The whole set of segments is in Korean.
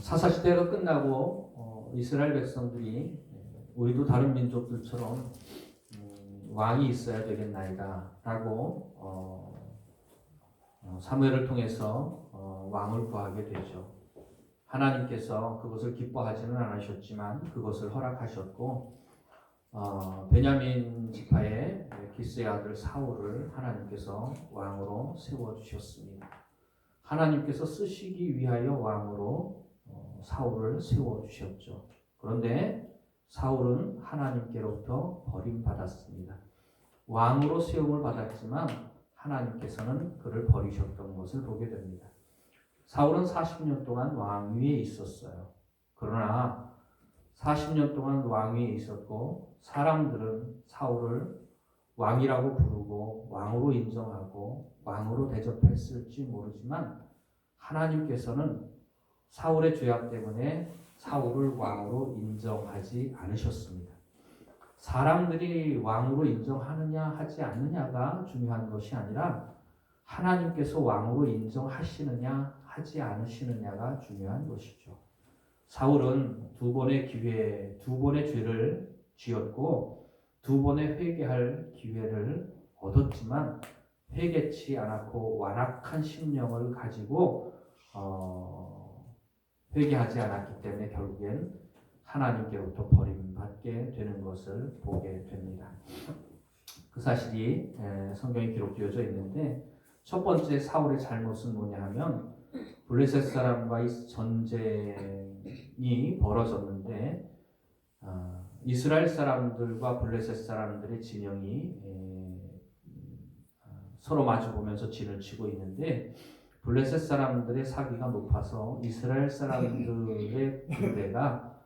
사사시대가 끝나고 이스라엘 백성들이 우리도 다른 민족들처럼 왕이 있어야 되겠나이다 라고 사무엘을 통해서 왕을 구하게 되죠. 하나님께서 그것을 기뻐하지는 않으셨지만 그것을 허락하셨고 베냐민 지파의 기스의 아들 사울을 하나님께서 왕으로 세워주셨습니다. 하나님께서 쓰시기 위하여 왕으로 사울을 세워주셨죠. 그런데 사울은 하나님께로부터 버림받았습니다. 왕으로 세움을 받았지만 하나님께서는 그를 버리셨던 것을 보게 됩니다. 사울은 40년 동안 왕위에 있었어요. 그러나 40년 동안 왕위에 있었고 사람들은 사울을 왕이라고 부르고 왕으로 인정하고 왕으로 대접했을지 모르지만 하나님께서는 사울의 죄악 때문에 사울을 왕으로 인정하지 않으셨습니다. 사람들이 왕으로 인정하느냐 하지 않느냐가 중요한 것이 아니라 하나님께서 왕으로 인정하시느냐 하지 않으시느냐가 중요한 것이죠. 사울은 두 번의 기회, 두 번의 죄를 지었고 두 번의 회개할 기회를 얻었지만 회개치 않았고 완악한 심령을 가지고 회개하지 않았기 때문에 결국엔 하나님께로부터 버림받게 되는 것을 보게 됩니다. 그 사실이 성경에 기록되어져 있는데 첫 번째 사울의 잘못은 뭐냐 하면 블레셋 사람과의 전쟁이 벌어졌는데 이스라엘 사람들과 블레셋 사람들의 진영이 서로 마주보면서 진을 치고 있는데 블레셋 사람들의 사기가 높아서 이스라엘 사람들의 군대가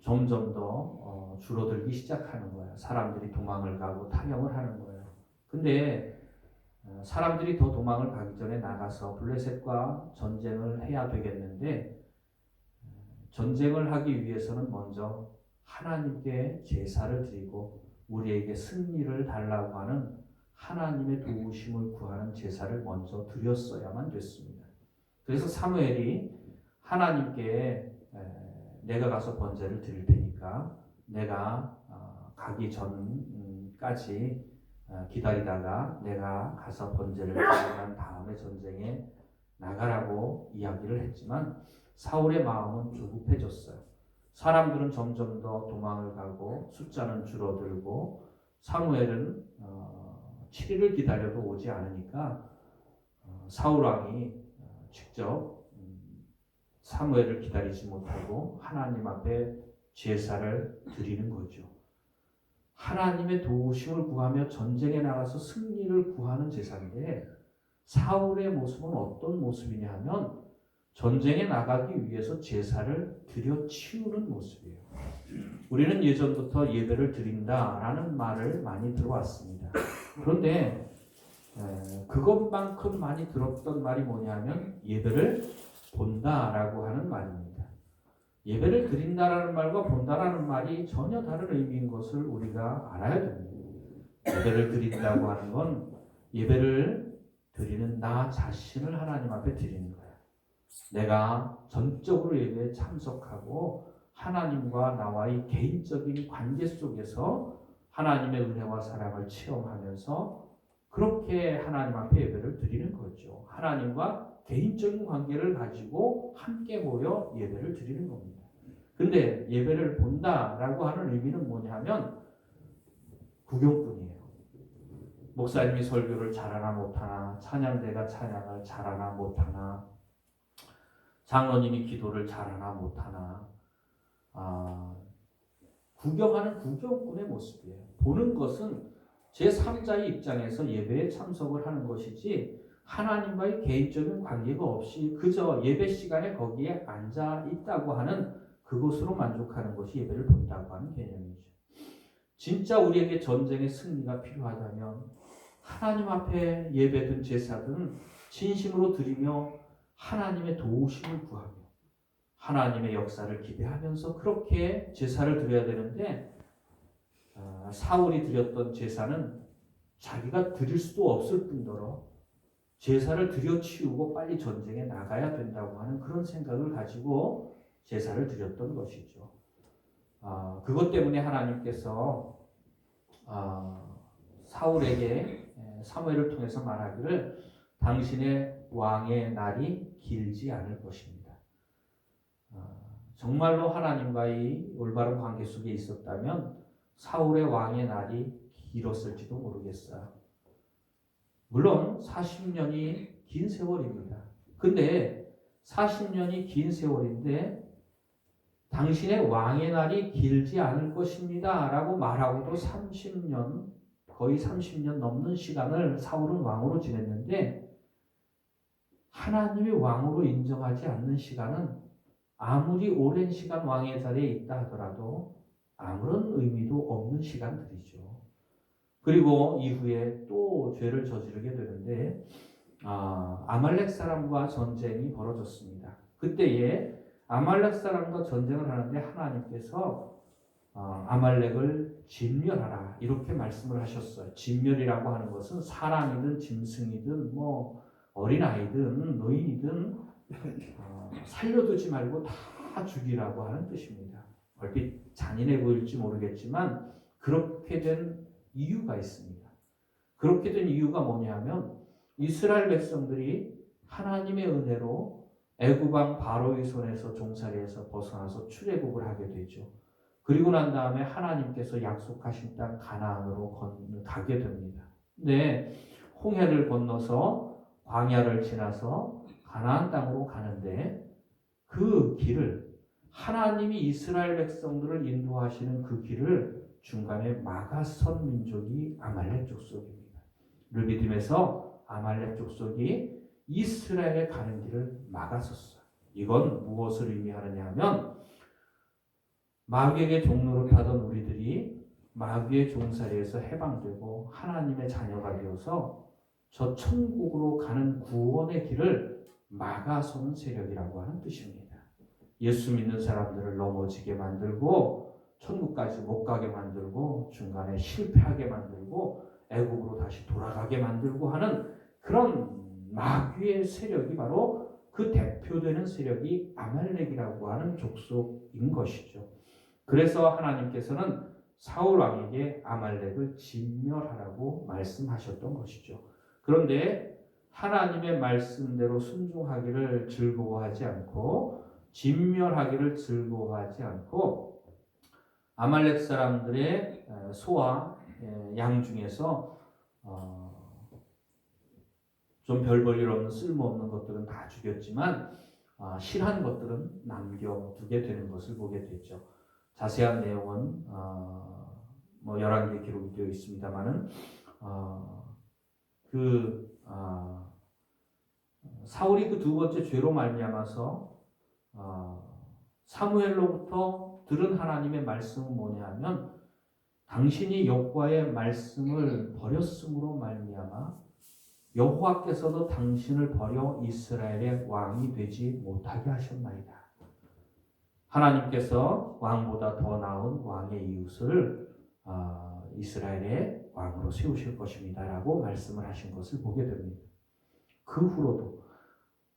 점점 더 줄어들기 시작하는 거예요. 사람들이 도망을 가고 탈영을 하는 거예요. 근데 사람들이 더 도망을 가기 전에 나가서 블레셋과 전쟁을 해야 되겠는데 전쟁을 하기 위해서는 먼저 하나님께 제사를 드리고 우리에게 승리를 달라고 하는 하나님의 도우심을 구하는 제사를 먼저 드렸어야만 됐습니다. 그래서 사무엘이 하나님께 내가 가서 번제를 드릴 테니까 내가 가기 전까지 기다리다가 내가 가서 번제를 드리고 다음에 전쟁에 나가라고 이야기를 했지만 사울의 마음은 조급해졌어요. 사람들은 점점 더 도망을 가고 숫자는 줄어들고 사무엘은 7일을 기다려도 오지 않으니까 사울 왕이 직접 사무엘을 기다리지 못하고 하나님 앞에 제사를 드리는 거죠. 하나님의 도우심을 구하며 전쟁에 나가서 승리를 구하는 제사인데 사울의 모습은 어떤 모습이냐 하면 전쟁에 나가기 위해서 제사를 드려 치우는 모습이에요. 우리는 예전부터 예배를 드린다라는 말을 많이 들어왔습니다. 그런데 그것만큼 많이 들었던 말이 뭐냐면 예배를 본다라고 하는 말입니다. 예배를 드린다라는 말과 본다라는 말이 전혀 다른 의미인 것을 우리가 알아야 됩니다. 예배를 드린다고 하는 건 예배를 드리는 나 자신을 하나님 앞에 드리는 거예요. 내가 전적으로 예배에 참석하고 하나님과 나와의 개인적인 관계 속에서 하나님의 은혜와 사랑을 체험하면서 그렇게 하나님 앞에 예배를 드리는 거죠. 하나님과 개인적인 관계를 가지고 함께 모여 예배를 드리는 겁니다. 근데 예배를 본다라고 하는 의미는 뭐냐면 구경꾼이에요. 목사님이 설교를 잘하나 못하나, 찬양대가 찬양을 잘하나 못하나, 장로님이 기도를 잘하나 못하나, 구경하는 구경꾼의 모습이에요. 보는 것은 제3자의 입장에서 예배에 참석을 하는 것이지 하나님과의 개인적인 관계가 없이 그저 예배 시간에 거기에 앉아 있다고 하는 그것으로 만족하는 것이 예배를 본다고 하는 개념이죠. 진짜 우리에게 전쟁의 승리가 필요하다면 하나님 앞에 예배든 제사든 진심으로 드리며 하나님의 도우심을 구하며 하나님의 역사를 기대하면서 그렇게 제사를 드려야 되는데 사울이 드렸던 제사는 자기가 드릴 수도 없을 뿐더러 제사를 드려치우고 빨리 전쟁에 나가야 된다고 하는 그런 생각을 가지고 제사를 드렸던 것이죠. 그것 때문에 하나님께서 사울에게 사무엘을 통해서 말하기를 당신의 왕의 날이 길지 않을 것입니다. 정말로 하나님과의 올바른 관계 속에 있었다면 사울의 왕의 날이 길었을지도 모르겠어요. 물론 40년이 긴 세월입니다. 근데 40년이 긴 세월인데 당신의 왕의 날이 길지 않을 것입니다 라고 말하고도 30년, 거의 30년 넘는 시간을 사울은 왕으로 지냈는데 하나님이 왕으로 인정하지 않는 시간은 아무리 오랜 시간 왕의 자리에 있다 하더라도 아무런 의미도 없는 시간들이죠. 그리고 이후에 또 죄를 저지르게 되는데 아말렉 사람과 전쟁이 벌어졌습니다. 그때에 아말렉 사람과 전쟁을 하는데 하나님께서 아말렉을 진멸하라 이렇게 말씀을 하셨어요. 진멸이라고 하는 것은 사람이든 짐승이든 뭐 어린아이든 노인이든 살려두지 말고 다 죽이라고 하는 뜻입니다. 얼핏 잔인해 보일지 모르겠지만 그렇게 된 이유가 있습니다. 그렇게 된 이유가 뭐냐면 이스라엘 백성들이 하나님의 은혜로 애굽왕 바로의 손에서 종살이에서 벗어나서 출애굽을 하게 되죠. 그리고 난 다음에 하나님께서 약속하신 땅 가나안으로 가게 됩니다. 근데 홍해를 건너서 광야를 지나서 가나안 땅으로 가는데 그 길을 하나님이 이스라엘 백성들을 인도하시는 그 길을 중간에 막아선 민족이 아말렉 족속입니다. 르비딤에서 아말렉 족속이 이스라엘에 가는 길을 막았었어요. 이건 무엇을 의미하느냐 하면 마귀에게 종노릇하던 우리들이 마귀의 종살이에서 해방되고 하나님의 자녀가 되어서 저 천국으로 가는 구원의 길을 막아서는 세력이라고 하는 뜻입니다. 예수 믿는 사람들을 넘어지게 만들고 천국까지 못 가게 만들고 중간에 실패하게 만들고 애국으로 다시 돌아가게 만들고 하는 그런 마귀의 세력이 바로 그 대표되는 세력이 아말렉이라고 하는 족속인 것이죠. 그래서 하나님께서는 사울 왕에게 아말렉을 진멸하라고 말씀하셨던 것이죠. 그런데 하나님의 말씀대로 순종하기를 즐거워하지 않고 진멸하기를 즐거워하지 않고 아말렉 사람들의 소와 양 중에서 좀 별 볼 일 없는 쓸모없는 것들은 다 죽였지만 실한 것들은 남겨두게 되는 것을 보게 됐죠. 자세한 내용은 뭐 열왕기에 기록이 되어 있습니다만은 사울이 그 두 번째 죄로 말미암아서 사무엘로부터 들은 하나님의 말씀은 뭐냐면 당신이 여호와의 말씀을 버렸음으로 말미암아 여호와께서도 당신을 버려 이스라엘의 왕이 되지 못하게 하셨나이다. 하나님께서 왕보다 더 나은 왕의 이웃을 이스라엘의 왕으로 세우실 것입니다 라고 말씀을 하신 것을 보게 됩니다. 그 후로도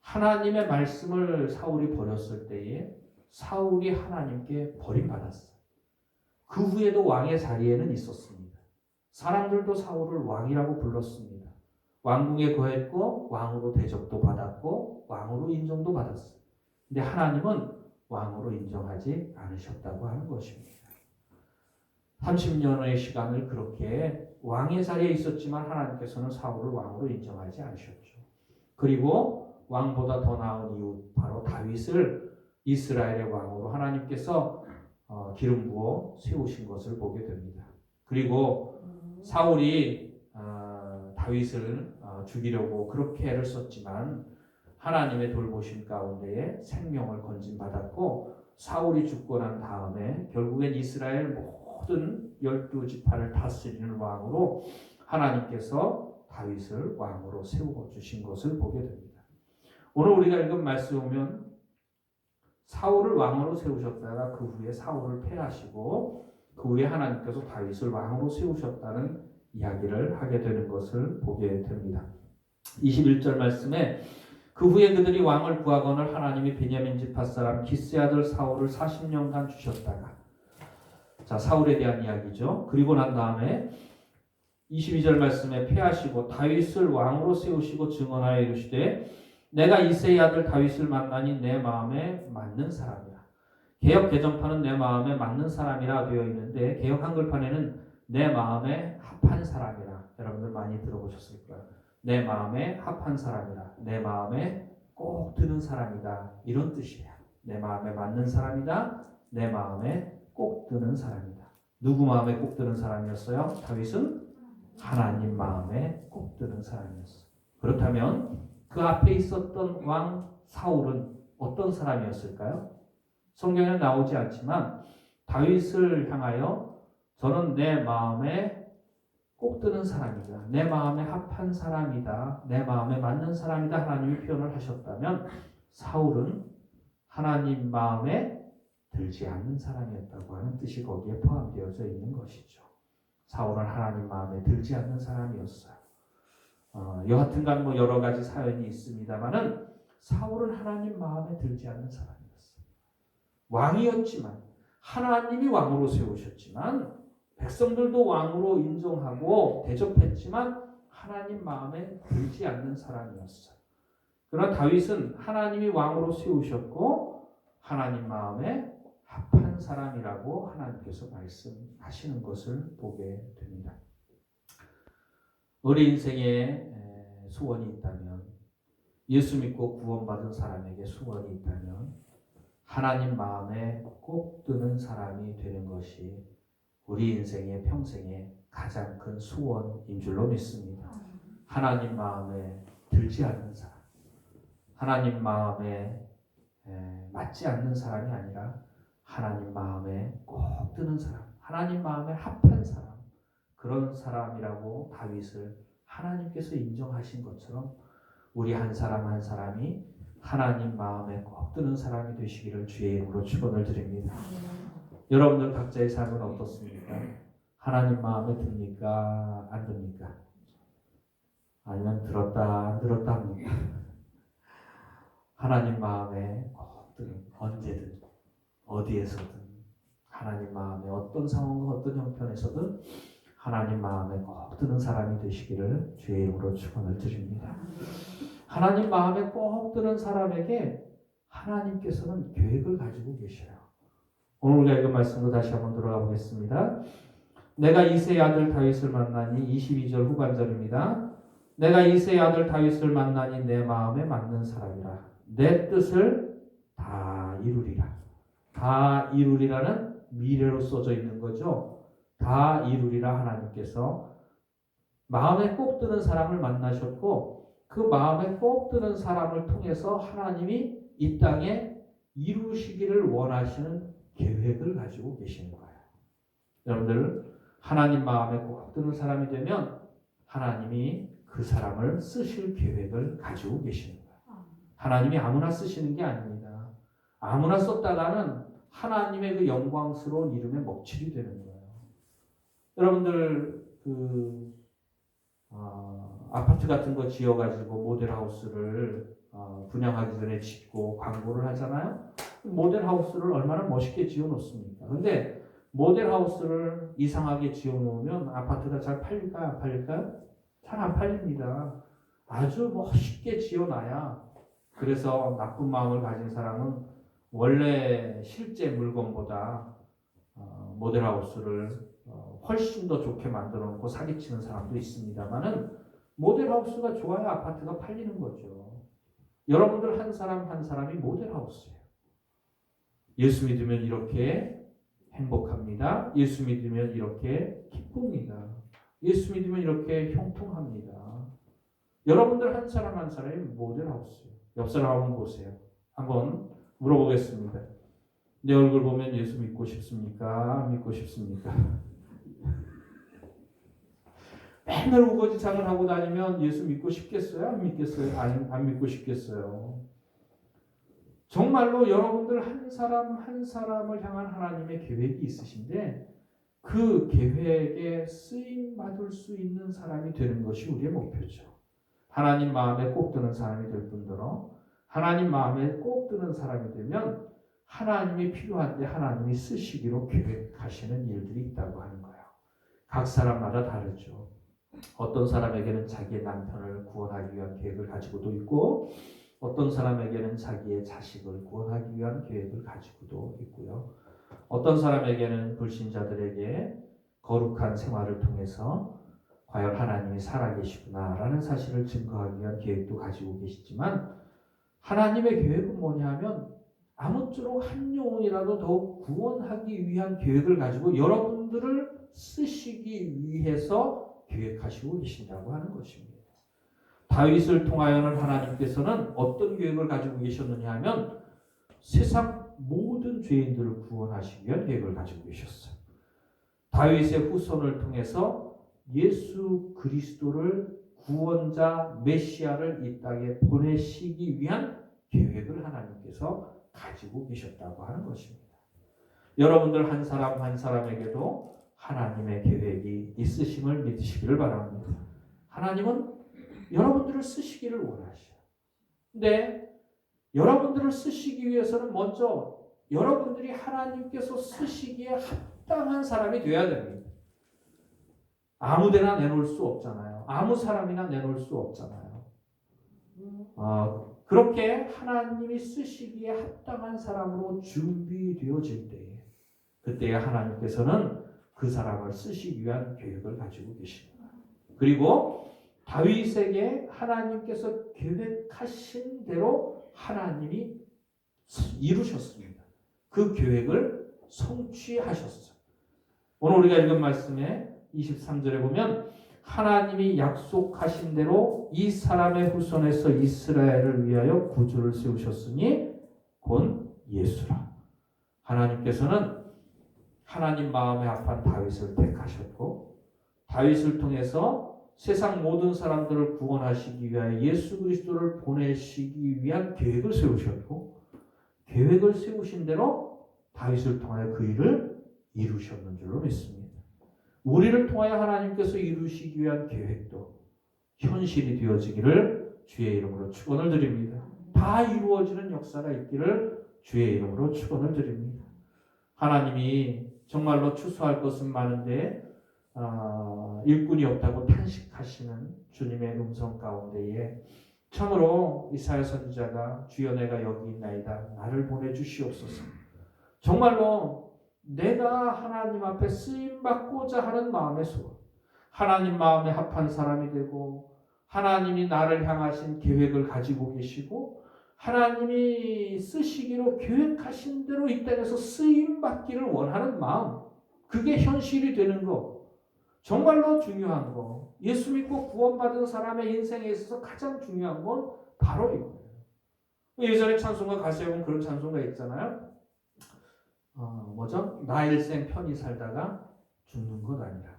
하나님의 말씀을 사울이 버렸을 때에 사울이 하나님께 버림받았어요. 그 후에도 왕의 자리에는 있었습니다. 사람들도 사울을 왕이라고 불렀습니다. 왕궁에 거했고 왕으로 대접도 받았고 왕으로 인정도 받았어요. 근데 하나님은 왕으로 인정하지 않으셨다고 하는 것입니다. 30년의 시간을 그렇게 왕의 자리에 있었지만 하나님께서는 사울을 왕으로 인정하지 않으셨죠. 그리고 왕보다 더 나은 이웃 바로 다윗을 이스라엘의 왕으로 하나님께서 기름 부어 세우신 것을 보게 됩니다. 그리고 사울이 다윗을 죽이려고 그렇게 애를 썼지만 하나님의 돌보심 가운데에 생명을 건진받았고 사울이 죽고 난 다음에 결국엔 이스라엘 모든 12지파를 다스리는 왕으로 하나님께서 다윗을 왕으로 세워주신 것을 보게 됩니다. 오늘 우리가 읽은 말씀 보면 사울을 왕으로 세우셨다가 그 후에 사울을 패하시고 그 후에 하나님께서 다윗을 왕으로 세우셨다는 이야기를 하게 되는 것을 보게 됩니다. 21절 말씀에 그 후에 그들이 왕을 구하거늘 하나님이 베냐민 지파 사람 기스의 아들 사울을 40년간 주셨다가, 자, 사울에 대한 이야기죠. 그리고 난 다음에 22절 말씀에 패하시고 다윗을 왕으로 세우시고 증언하여 이르시되 내가 이새의 아들 다윗을 만나니 내 마음에 맞는 사람이라. 개역 개정판은 내 마음에 맞는 사람이라 되어 있는데 개역 한글판에는 내 마음에 합한 사람이라. 여러분들 많이 들어보셨을 거예요. 내 마음에 합한 사람이라. 내 마음에 꼭 드는 사람이다. 이런 뜻이에요. 내 마음에 맞는 사람이다. 내 마음에 꼭 드는 사람이다. 누구 마음에 꼭 드는 사람이었어요? 다윗은 하나님 마음에 꼭 드는 사람이었어요. 그렇다면 그 앞에 있었던 왕 사울은 어떤 사람이었을까요? 성경에는 나오지 않지만 다윗을 향하여 저는 내 마음에 꼭 드는 사람이다. 내 마음에 합한 사람이다. 내 마음에 맞는 사람이다. 하나님이 표현을 하셨다면 사울은 하나님 마음에 들지 않는 사람이었다고 하는 뜻이 거기에 포함되어져 있는 것이죠. 사울은 하나님 마음에 들지 않는 사람이었어요. 여하튼간 뭐 여러 가지 사연이 있습니다만은 사울은 하나님 마음에 들지 않는 사람이었어요. 왕이었지만 하나님이 왕으로 세우셨지만 백성들도 왕으로 인정하고 대접했지만 하나님 마음에 들지 않는 사람이었어요. 그러나 다윗은 하나님이 왕으로 세우셨고 하나님 마음에 합한 사람이라고 하나님께서 말씀하시는 것을 보게 됩니다. 우리 인생에 소원이 있다면, 예수 믿고 구원받은 사람에게 소원이 있다면 하나님 마음에 꼭 드는 사람이 되는 것이 우리 인생의 평생의 가장 큰 소원인 줄로 믿습니다. 하나님 마음에 들지 않는 사람, 하나님 마음에 맞지 않는 사람이 아니라 하나님 마음에 꼭 드는 사람, 하나님 마음에 합한 사람, 그런 사람이라고 다윗을 하나님께서 인정하신 것처럼 우리 한 사람 한 사람이 하나님 마음에 꼭 드는 사람이 되시기를 주의 이름으로 축원을 드립니다. 여러분들 각자의 삶은 어떻습니까? 하나님 마음에 듭니까? 안 듭니까? 아니면 들었다 안 들었다 합니까? 하나님 마음에 꼭 드는, 언제든 어디에서든 하나님 마음에 어떤 상황과 어떤 형편에서든 하나님 마음에 꼭 드는 사람이 되시기를 주의 이름으로 축원을 드립니다. 하나님 마음에 꼭 드는 사람에게 하나님께서는 계획을 가지고 계셔요. 오늘 우리가 읽은 말씀으로 다시 한번 돌아가 보겠습니다. 내가 이새의 아들 다윗을 만나니 22절 후반절입니다. 내가 이새의 아들 다윗을 만나니 내 마음에 맞는 사람이라. 내 뜻을 다 이루리라. 다 이루리라는 미래로 써져 있는 거죠. 다 이루리라. 하나님께서 마음에 꼭 드는 사람을 만나셨고 그 마음에 꼭 드는 사람을 통해서 하나님이 이 땅에 이루시기를 원하시는 계획을 가지고 계시는 거예요. 여러분들 하나님 마음에 꼭 드는 사람이 되면 하나님이 그 사람을 쓰실 계획을 가지고 계시는 거예요. 하나님이 아무나 쓰시는 게 아닙니다. 아무나 썼다가는 하나님의 그 영광스러운 이름에 먹칠이 되는 거예요. 여러분들 아파트 같은 거 지어가지고 모델하우스를 분양하기 전에 짓고 광고를 하잖아요. 모델하우스를 얼마나 멋있게 지어놓습니까? 근데 모델하우스를 이상하게 지어놓으면 아파트가 잘 팔릴까요? 안 팔릴까요? 잘 안 팔립니다. 아주 멋있게 지어놔야. 그래서 나쁜 마음을 가진 사람은 원래 실제 물건보다 모델하우스를 훨씬 더 좋게 만들어 놓고 사기치는 사람도 있습니다만은 모델하우스가 좋아야 아파트가 팔리는 거죠. 여러분들 한 사람 한 사람이 모델하우스예요. 예수 믿으면 이렇게 행복합니다. 예수 믿으면 이렇게 기쁩니다. 예수 믿으면 이렇게 형통합니다. 여러분들 한 사람 한 사람이 모델하우스예요. 옆 사람 한번 보세요. 한번 물어보겠습니다. 내 얼굴 보면 예수 믿고 싶습니까? 안 믿고 싶습니까? 맨날 우거지창을 하고 다니면 예수 믿고 싶겠어요? 안 믿겠어요? 안 믿고 싶겠어요? 정말로 여러분들 한 사람 한 사람을 향한 하나님의 계획이 있으신데 그 계획에 쓰임 받을 수 있는 사람이 되는 것이 우리의 목표죠. 하나님 마음에 꼭 드는 사람이 될 뿐더러 하나님 마음에 꼭 드는 사람이 되면 하나님이 필요한데 하나님이 쓰시기로 계획하시는 일들이 있다고 하는 거예요. 각 사람마다 다르죠. 어떤 사람에게는 자기의 남편을 구원하기 위한 계획을 가지고도 있고 어떤 사람에게는 자기의 자식을 구원하기 위한 계획을 가지고도 있고요. 어떤 사람에게는 불신자들에게 거룩한 생활을 통해서 과연 하나님이 살아계시구나라는 사실을 증거하기 위한 계획도 가지고 계시지만 하나님의 계획은 뭐냐면 아무쪼록 한 영혼이라도 더욱 구원하기 위한 계획을 가지고 여러분들을 쓰시기 위해서 계획하시고 계신다고 하는 것입니다. 다윗을 통하여는 하나님께서는 어떤 계획을 가지고 계셨느냐 하면 세상 모든 죄인들을 구원하시기 위한 계획을 가지고 계셨어요. 다윗의 후손을 통해서 예수 그리스도를 구원자 메시아를 이 땅에 보내시기 위한 계획을 하나님께서 가지고 계셨다고 하는 것입니다. 여러분들 한 사람 한 사람에게도 하나님의 계획이 있으심을 믿으시기를 바랍니다. 하나님은 여러분들을 쓰시기를 원하셔요. 근데 여러분들을 쓰시기 위해서는 먼저 여러분들이 하나님께서 쓰시기에 합당한 사람이 되어야 됩니다. 아무데나 내놓을 수 없잖아요. 아무 사람이나 내놓을 수 없잖아요. 그렇게 하나님이 쓰시기에 합당한 사람으로 준비되어질 때에 그때에 하나님께서는 그 사람을 쓰시기 위한 계획을 가지고 계십니다. 그리고 다윗에게 하나님께서 계획하신 대로 하나님이 이루셨습니다. 그 계획을 성취하셨어요. 오늘 우리가 읽은 말씀에 23절에 보면 하나님이 약속하신 대로 이 사람의 후손에서 이스라엘을 위하여 구주를 세우셨으니 곧 예수라. 하나님께서는 하나님 마음에 합한 다윗을 택하셨고 다윗을 통해서 세상 모든 사람들을 구원하시기 위하여 예수 그리스도를 보내시기 위한 계획을 세우셨고 계획을 세우신 대로 다윗을 통하여 그 일을 이루셨는 줄로 믿습니다. 우리를 통하여 하나님께서 이루시기 위한 계획도 현실이 되어지기를 주의 이름으로 축원을 드립니다. 다 이루어지는 역사가 있기를 주의 이름으로 축원을 드립니다. 하나님이 정말로 추수할 것은 많은데 일꾼이 없다고 탄식하시는 주님의 음성 가운데에 참으로 이사야 선지자가 주여 내가 여기 있나이다 나를 보내주시옵소서. 정말로 내가 하나님 앞에 쓰임받고자 하는 마음의 소원, 하나님 마음에 합한 사람이 되고 하나님이 나를 향하신 계획을 가지고 계시고 하나님이 쓰시기로 계획하신 대로 이 땅에서 쓰임받기를 원하는 마음, 그게 현실이 되는 거 정말로 중요한 거. 예수 믿고 구원받은 사람의 인생에 있어서 가장 중요한 건 바로 이거예요. 예전에 찬송가 가사에 보면 그런 찬송가 있잖아요. 뭐죠? 나 일생 편히 살다가 죽는 것 아니라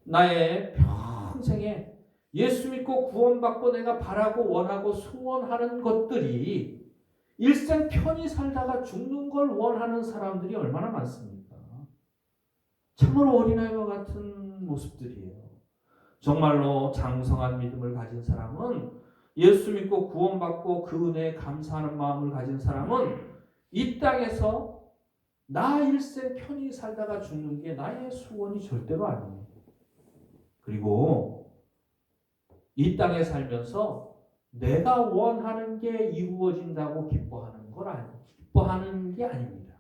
나의 평생에 예수 믿고 구원받고 내가 바라고 원하고 소원하는 것들이 일생 편히 살다가 죽는 걸 원하는 사람들이 얼마나 많습니까? 참으로 어린아이와 같은 모습들이에요. 정말로 장성한 믿음을 가진 사람은 예수 믿고 구원받고 그 은혜에 감사하는 마음을 가진 사람은 이 땅에서 나 일생 편히 살다가 죽는 게 나의 소원이 절대로 아닙니다. 그리고 이 땅에 살면서 내가 원하는 게 이루어진다고 기뻐하는 게 아닙니다.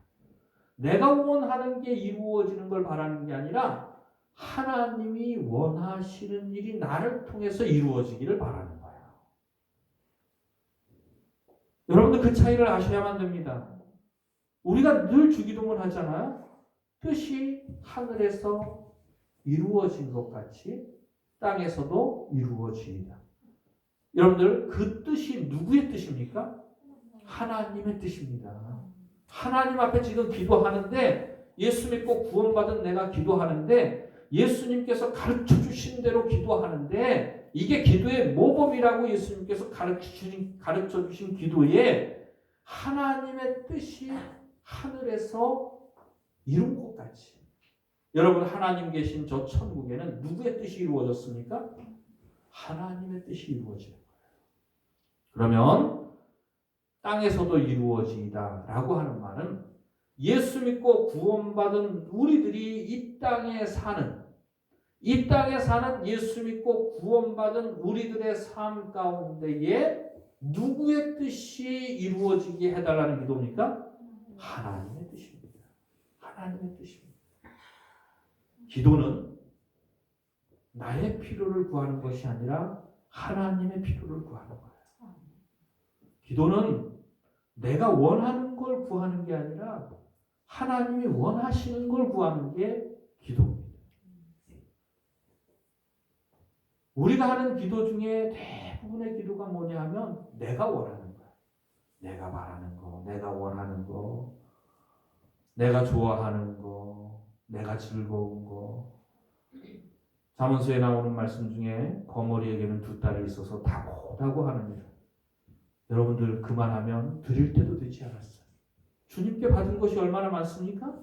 내가 원하는 게 이루어지는 걸 바라는 게 아니라 하나님이 원하시는 일이 나를 통해서 이루어지기를 바라는 거예요. 여러분들 그 차이를 아셔야만 됩니다. 우리가 늘 주기도문 하잖아요. 뜻이 하늘에서 이루어진 것 같이 땅에서도 이루어지이다. 여러분들 그 뜻이 누구의 뜻입니까? 하나님의 뜻입니다. 하나님 앞에 지금 기도하는데 예수 믿고 구원받은 내가 기도하는데 예수님께서 가르쳐 주신 대로 기도하는데 이게 기도의 모범이라고 예수님께서 가르쳐 주신 기도에 하나님의 뜻이 하늘에서 이룬 것 같이 여러분 하나님 계신 저 천국에는 누구의 뜻이 이루어졌습니까? 하나님의 뜻이 이루어지는 거예요. 그러면 땅에서도 이루어지이다 라고 하는 말은 예수 믿고 구원받은 우리들이 이 땅에 사는 예수 믿고 구원받은 우리들의 삶 가운데에 누구의 뜻이 이루어지게 해달라는 기도입니까? 하나님의 뜻입니다. 하나님의 뜻입니다. 기도는 나의 필요를 구하는 것이 아니라 하나님의 필요를 구하는 거예요. 기도는 내가 원하는 걸 구하는 게 아니라 하나님이 원하시는 걸 구하는 게 기도입니다. 우리가 하는 기도 중에 대부분의 기도가 뭐냐 하면 내가 원하는 거야. 내가 바라는 거, 내가 원하는 거, 내가 좋아하는 거, 내가 즐거운 거. 잠언서에 나오는 말씀 중에 거머리에게는 두 딸이 있어서 다고다고 하느니라. 여러분들 그만하면 드릴 때도 되지 않았어요. 주님께 받은 것이 얼마나 많습니까?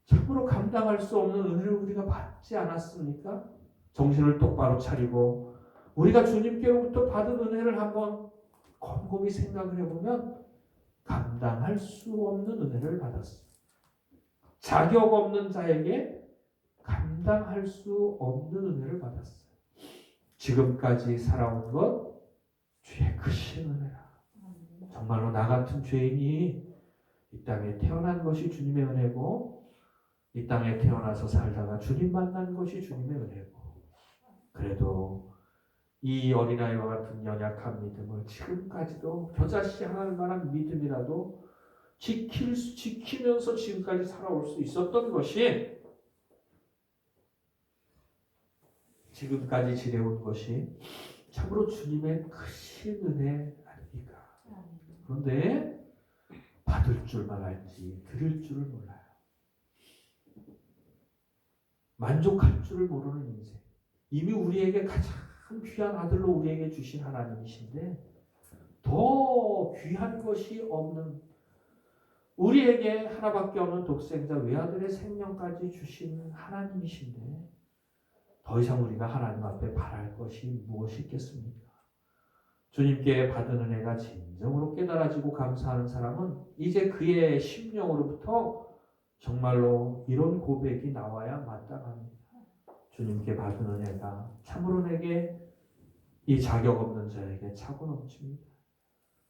참으로 감당할 수 없는 은혜를 우리가 받지 않았습니까? 정신을 똑바로 차리고 우리가 주님께로부터 받은 은혜를 한번 곰곰이 생각을 해보면 감당할 수 없는 은혜를 받았어요. 자격 없는 자에게 감당할 수 없는 은혜를 받았어요. 지금까지 살아온 것 주의 크신 은혜라. 정말로 나 같은 죄인이 이 땅에 태어난 것이 주님의 은혜고 이 땅에 태어나서 살다가 주님 만난 것이 주님의 은혜고 그래도 이 어린아이와 같은 연약한 믿음을 지금까지도 겨자씨 하나만한 믿음이라도 지키면서 지금까지 살아올 수 있었던 것이 지금까지 지내온 것이 참으로 주님의 크신 은혜 아닙니까? 그런데 받을 줄만 알지 드릴 줄을 몰라요. 만족할 줄을 모르는 인생. 이미 우리에게 가장 귀한 아들로 우리에게 주신 하나님이신데 더 귀한 것이 없는 우리에게 하나밖에 없는 독생자 외아들의 생명까지 주신 하나님이신데 더 이상 우리가 하나님 앞에 바랄 것이 무엇이 있겠습니까? 주님께 받은 은혜가 진정으로 깨달아지고 감사하는 사람은 이제 그의 심령으로부터 정말로 이런 고백이 나와야 마땅합니다. 주님께 받은 은혜가 참으로 내게 이 자격 없는 자에게 차고 넘칩니다.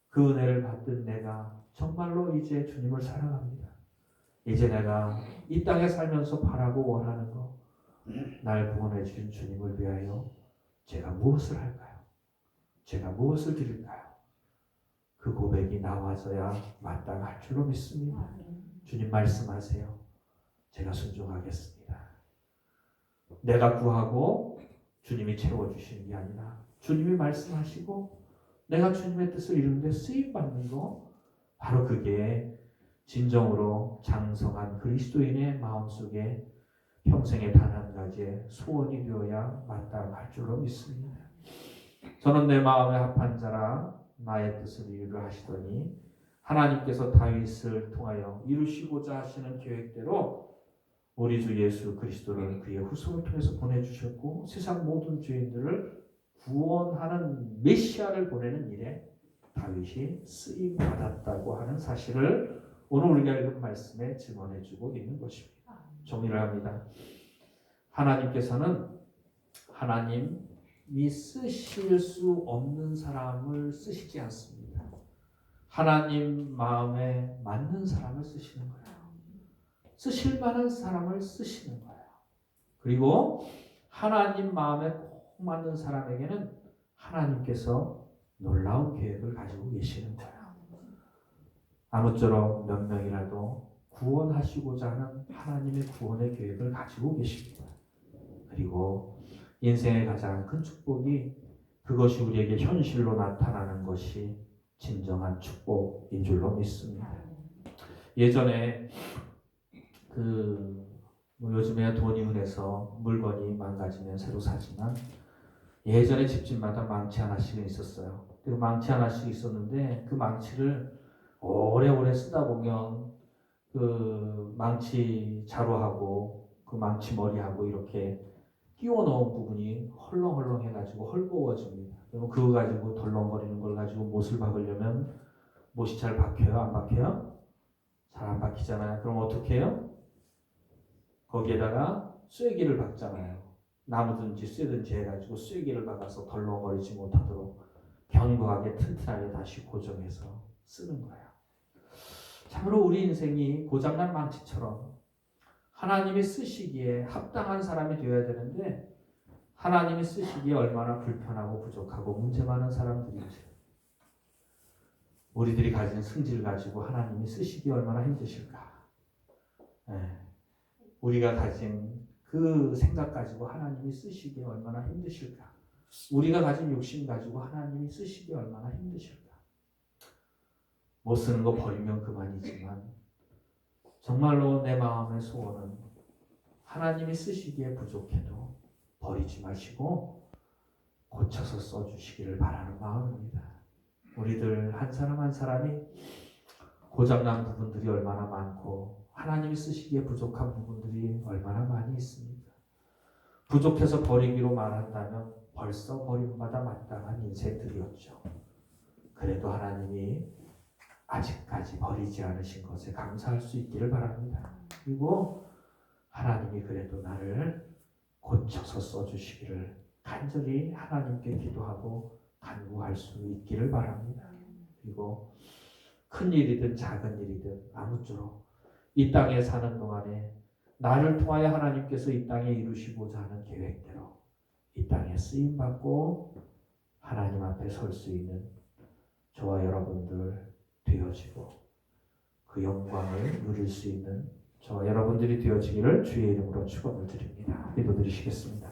그 은혜를 받은 내가 정말로 이제 주님을 사랑합니다. 이제 내가 이 땅에 살면서 바라고 원하는 것, 날 구원해 주신 주님을 위하여 제가 무엇을 할까요? 제가 무엇을 드릴까요? 그 고백이 나와서야 마땅할 줄로 믿습니다. 주님 말씀하세요. 제가 순종하겠습니다. 내가 구하고 주님이 채워주시는 게 아니라 주님이 말씀하시고 내가 주님의 뜻을 이루는데 쓰임받는 거 바로 그게 진정으로 장성한 그리스도인의 마음속에 평생에 단 한 가지의 소원이 되어야 마땅할 줄로 믿습니다. 저는 내 마음에 합한 자라 나의 뜻을 이루려 하시더니 하나님께서 다윗을 통하여 이루시고자 하시는 계획대로 우리 주 예수 그리스도를 그의 후손을 통해서 보내주셨고 세상 모든 죄인들을 구원하는 메시아를 보내는 일에 다윗이 쓰임 받았다고 하는 사실을 오늘 우리가 읽은 말씀에 증언해주고 있는 것입니다. 정리를 합니다. 하나님께서는 하나님이 쓰실 수 없는 사람을 쓰시지 않습니다. 하나님 마음에 맞는 사람을 쓰시는 거예요. 쓰실 만한 사람을 쓰시는 거예요. 그리고 하나님 마음에 꼭 맞는 사람에게는 하나님께서 놀라운 계획을 가지고 계시는 거예요. 아무쪼록 몇 명이라도 구원하시고자 하는 하나님의 구원의 계획을 가지고 계십니다. 그리고 인생의 가장 큰 축복이 그것이 우리에게 현실로 나타나는 것이 진정한 축복인 줄로 믿습니다. 예전에 요즘에 돈이 은해서 물건이 망가지면 새로 사지만 예전에 집집마다 망치 하나씩은 있었어요. 그 망치 하나씩 있었는데 그 망치를 오래오래 쓰다 보면 그 망치 자루하고 그 망치 머리하고 이렇게 끼워넣은 부분이 헐렁헐렁해가지고 헐거워집니다. 그럼 그거 가지고 덜렁거리는 걸 가지고 못을 박으려면 못이 잘 박혀요? 안 박혀요? 잘 안 박히잖아요. 그럼 어떻게 해요? 거기에다가 쐐기를 박잖아요. 나무든지 쇠든지 해가지고 쐐기를 박아서 덜렁거리지 못하도록 견고하게 튼튼하게 다시 고정해서 쓰는 거예요. 참으로 우리 인생이 고장난 망치처럼 하나님이 쓰시기에 합당한 사람이 되어야 되는데 하나님이 쓰시기에 얼마나 불편하고 부족하고 문제 많은 사람들인지 우리들이 가진 승질 가지고 하나님이 쓰시기에 얼마나 힘드실까. 우리가 가진 그 생각 가지고 하나님이 쓰시기에 얼마나 힘드실까. 우리가 가진 욕심 가지고 하나님이 쓰시기에 얼마나 힘드실까. 못 쓰는 거 버리면 그만이지만 정말로 내 마음의 소원은 하나님이 쓰시기에 부족해도 버리지 마시고 고쳐서 써주시기를 바라는 마음입니다. 우리들 한 사람 한 사람이 고장난 부분들이 얼마나 많고 하나님이 쓰시기에 부족한 부분들이 얼마나 많이 있습니까? 부족해서 버리기로 말한다면 벌써 버림받아 마땅한 인생들이었죠. 그래도 하나님이 아직까지 버리지 않으신 것에 감사할 수 있기를 바랍니다. 그리고 하나님이 그래도 나를 고쳐서 써주시기를 간절히 하나님께 기도하고 간구할 수 있기를 바랍니다. 그리고 큰 일이든 작은 일이든 아무쪼록 이 땅에 사는 동안에 나를 통하여 하나님께서 이 땅에 이루시고자 하는 계획대로 이 땅에 쓰임받고 하나님 앞에 설 수 있는 저와 여러분들 되어지고 그 영광을 누릴 수 있는 저와 여러분들이 되어지기를 주의 이름으로 축원을 드립니다. 기도드리시겠습니다.